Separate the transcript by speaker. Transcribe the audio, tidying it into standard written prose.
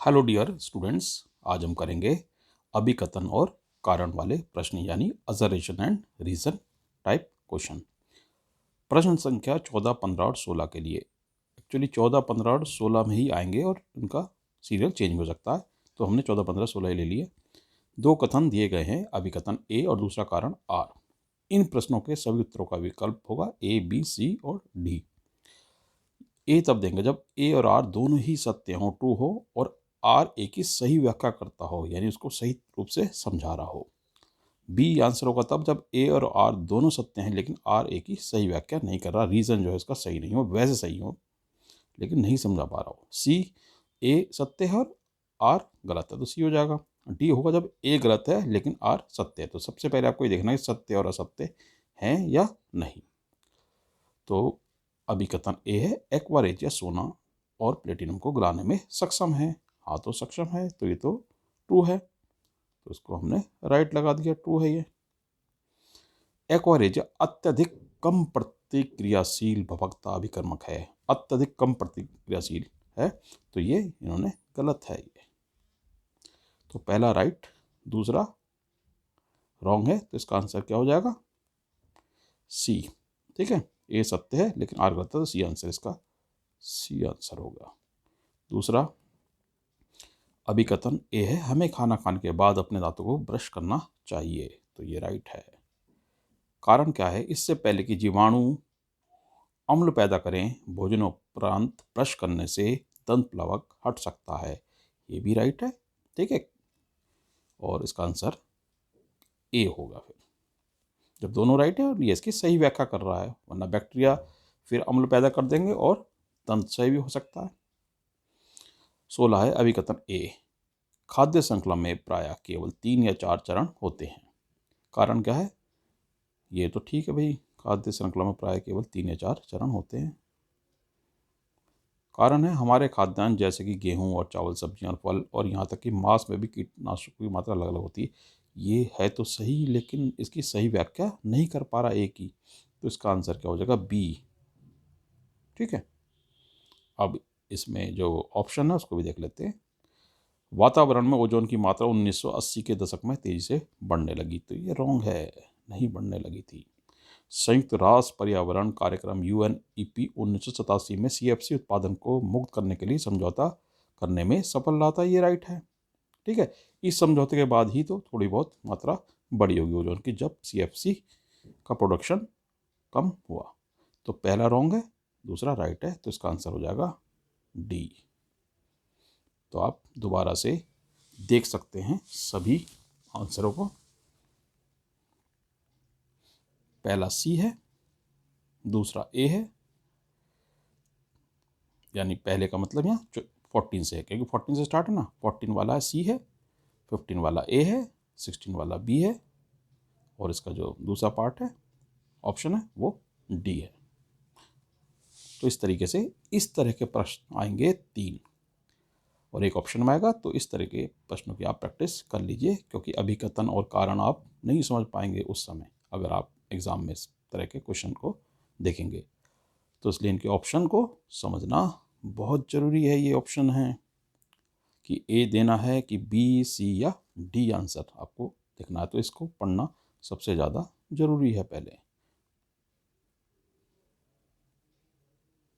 Speaker 1: Hello dear students, आज हम करेंगे अभिकथन और कारण वाले प्रश्न यानी assertion and reason type question. प्रश्न संख्या 14, 15 और 16 के लिए एक्चुअली 14, 15 और 16 में ही आएंगे और इनका सीरियल चेंज हो सकता है, तो हमने 14, 15, 16 ले लिए। दो कथन दिए गए हैं, अभिकथन ए और दूसरा कारण आर। इन प्रश्नों के सभी उत्तरों का विकल्प होगा ए, बी, सी और डी। ए तब देंगे जब ए और आर दोनों ही सत्य हो, ट्रू हो, और आर ए की सही व्याख्या करता हो यानी उसको सही रूप से समझा रहा हो। बी आंसर होगा तब जब ए और आर दोनों सत्य हैं लेकिन आर ए की सही व्याख्या नहीं कर रहा, रीजन जो है इसका सही नहीं हो, वैसे सही हो लेकिन नहीं समझा पा रहा हो। सी, ए सत्य है और आर गलत है, तो सी हो जाएगा। डी होगा जब ए गलत है लेकिन आर सत्य है। तो सबसे पहले आपको ये देखना है सत्य और असत्य हैं या नहीं। तो अभिकथन ए है, एक्वा रेजिया सोना और प्लेटिनम को गलाने में सक्षम है। हाँ तो सक्षम है, तो ये तो ट्रू है, तो इसको हमने राइट लगा दिया, ट्रू है ये। एक्वा रेजिया अत्यधिक कम प्रतिक्रियाशील भभकता अभिकर्मक है, अत्यधिक कम प्रतिक्रियाशील है, तो ये इन्होंने गलत है ये। तो पहला राइट, दूसरा रॉन्ग है, तो इसका आंसर क्या हो जाएगा? सी। ठीक है, ए सत्य है लेकिन आर गलत है, तो सी आंसर इसका सी आंसर होगा। दूसरा अभिकथन ए है, हमें खाना खाने के बाद अपने दांतों को ब्रश करना चाहिए, तो ये राइट है। कारण क्या है? इससे पहले कि जीवाणु अम्ल पैदा करें, भोजनोपरांत ब्रश करने से दंत प्लवक हट सकता है, ये भी राइट है। ठीक है, और इसका आंसर ए होगा फिर, जब दोनों राइट है और ये इसकी सही व्याख्या कर रहा है, वरना बैक्टीरिया फिर अम्ल पैदा कर देंगे और दंत क्षय भी हो सकता है। 16 है अभिकथन ए, खाद्य श्रृंखला में प्रायः केवल 3 या 4 चरण होते हैं। कारण क्या है? ये तो ठीक है भाई, खाद्य श्रृंखला में प्रायः केवल 3 या 4 चरण होते हैं। कारण है हमारे खाद्यान्न जैसे कि गेहूं और चावल, सब्जियां और फल और यहाँ तक कि मांस में भी कीटनाशकों की मात्रा अलग अलग होती है। ये है तो सही लेकिन इसकी सही व्याख्या नहीं कर पा रहा एक ही, तो इसका आंसर क्या हो जाएगा? बी। ठीक है, अब इसमें जो ऑप्शन है उसको भी देख लेते हैं। वातावरण में ओजोन की मात्रा 1980 के दशक में तेजी से बढ़ने लगी, तो ये रॉन्ग है, नहीं बढ़ने लगी थी। संयुक्त राष्ट्र पर्यावरण कार्यक्रम UNEP 1987 में CFC उत्पादन को मुक्त करने के लिए समझौता करने में सफल रहा था, ये राइट है। ठीक है, इस समझौते के बाद ही तो थोड़ी बहुत मात्रा बढ़ी होगी ओजोन की, जब CFC का प्रोडक्शन कम हुआ। तो पहला रॉन्ग है, दूसरा राइट है, तो इसका आंसर हो जाएगा डी। तो आप दोबारा से देख सकते हैं सभी आंसरों को। पहला सी है, दूसरा ए है, यानी पहले का मतलब यहाँ 14 से है क्योंकि 14 से स्टार्ट है ना। 14 वाला सी है, 15 वाला ए है, 16 वाला बी है, और इसका जो दूसरा पार्ट है ऑप्शन है वो डी है। तो इस तरीके से इस तरह के प्रश्न आएंगे 3 और एक ऑप्शन में आएगा, तो इस तरह के प्रश्नों की आप प्रैक्टिस कर लीजिए क्योंकि अभिकथन और कारण आप नहीं समझ पाएंगे उस समय अगर आप एग्ज़ाम में इस तरह के क्वेश्चन को देखेंगे। तो इसलिए इनके ऑप्शन को समझना बहुत ज़रूरी है। ये ऑप्शन है कि ए देना है कि बी, सी या डी आंसर आपको देखना है, तो इसको पढ़ना सबसे ज़्यादा ज़रूरी है पहले।